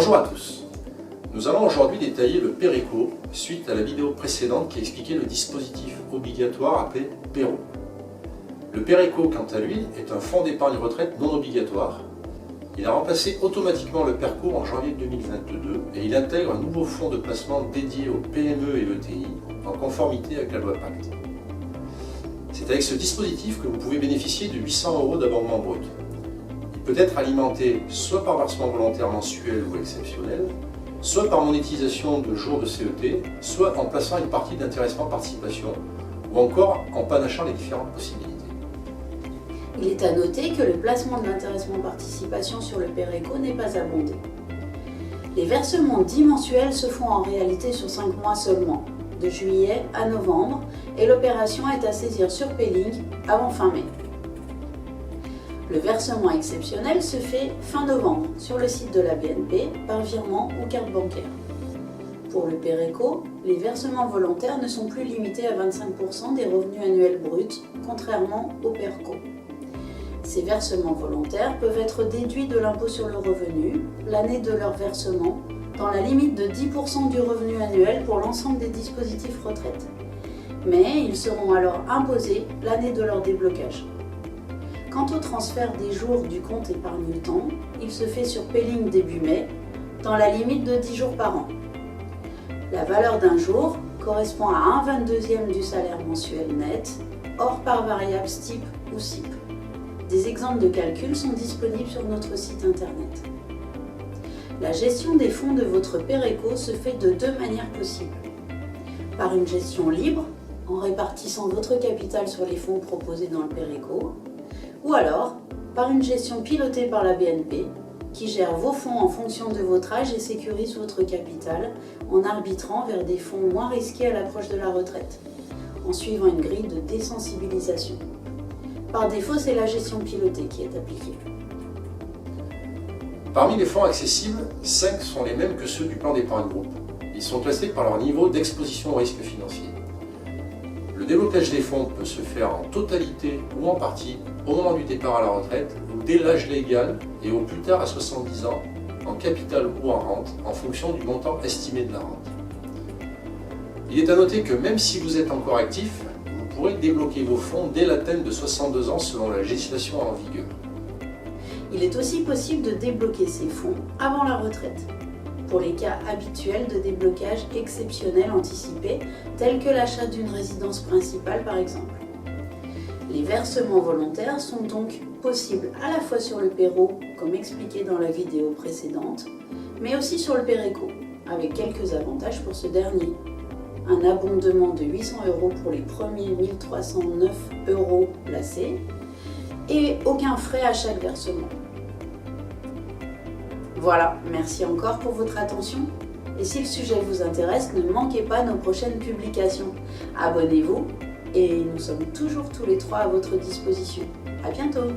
Bonjour à tous. Nous allons aujourd'hui détailler le PERECO suite à la vidéo précédente qui expliquait le dispositif obligatoire appelé PERO. Le PERECO, quant à lui, est un fonds d'épargne retraite non obligatoire. Il a remplacé automatiquement le PERCO en janvier 2022 et il intègre un nouveau fonds de placement dédié aux PME et l'ETI en conformité avec la loi Pacte. C'est avec ce dispositif que vous pouvez bénéficier de 800 € d'abondement brut. Il peut être alimenté soit par versement volontaire mensuel ou exceptionnel, soit par monétisation de jours de CET, soit en plaçant une partie d'intéressement participation, ou encore en panachant les différentes possibilités. Il est à noter que le placement de l'intéressement participation sur le PERECO n'est pas abondé. Les versements dits mensuels se font en réalité sur 5 mois seulement, de juillet à novembre, et l'opération est à saisir sur Payling avant fin mai. Le versement exceptionnel se fait fin novembre sur le site de la BNP par virement ou carte bancaire. Pour le PERECO, les versements volontaires ne sont plus limités à 25% des revenus annuels bruts, contrairement au PERCO. Ces versements volontaires peuvent être déduits de l'impôt sur le revenu l'année de leur versement, dans la limite de 10% du revenu annuel pour l'ensemble des dispositifs retraite. Mais ils seront alors imposés l'année de leur déblocage. Quant au transfert des jours du compte épargne-temps, il se fait sur Payling début mai, dans la limite de 10 jours par an. La valeur d'un jour correspond à 1/22e du salaire mensuel net, hors part variable STIP ou SIP. Des exemples de calcul sont disponibles sur notre site internet. La gestion des fonds de votre PERECO se fait de deux manières possibles. Par une gestion libre, en répartissant votre capital sur les fonds proposés dans le PERECO, ou alors par une gestion pilotée par la BNP, qui gère vos fonds en fonction de votre âge et sécurise votre capital en arbitrant vers des fonds moins risqués à l'approche de la retraite, en suivant une grille de désensibilisation. Par défaut, c'est la gestion pilotée qui est appliquée. Parmi les fonds accessibles, 5 sont les mêmes que ceux du plan d'épargne groupe. Ils sont classés par leur niveau d'exposition au risque financier. Le déblocage des fonds peut se faire en totalité ou en partie au moment du départ à la retraite ou dès l'âge légal et au plus tard à 70 ans, en capital ou en rente, en fonction du montant estimé de la rente. Il est à noter que même si vous êtes encore actif, vous pourrez débloquer vos fonds dès l'atteinte de 62 ans selon la législation en vigueur. Il est aussi possible de débloquer ces fonds avant la retraite, pour les cas habituels de déblocage exceptionnel anticipé, tels que l'achat d'une résidence principale par exemple. Les versements volontaires sont donc possibles à la fois sur le PERO, comme expliqué dans la vidéo précédente, mais aussi sur le PERECO, avec quelques avantages pour ce dernier. Un abondement de 800 € pour les premiers 1309 € placés, et aucun frais à chaque versement. Voilà, merci encore pour votre attention. Et si le sujet vous intéresse, ne manquez pas nos prochaines publications. Abonnez-vous et nous sommes toujours tous les trois à votre disposition. À bientôt!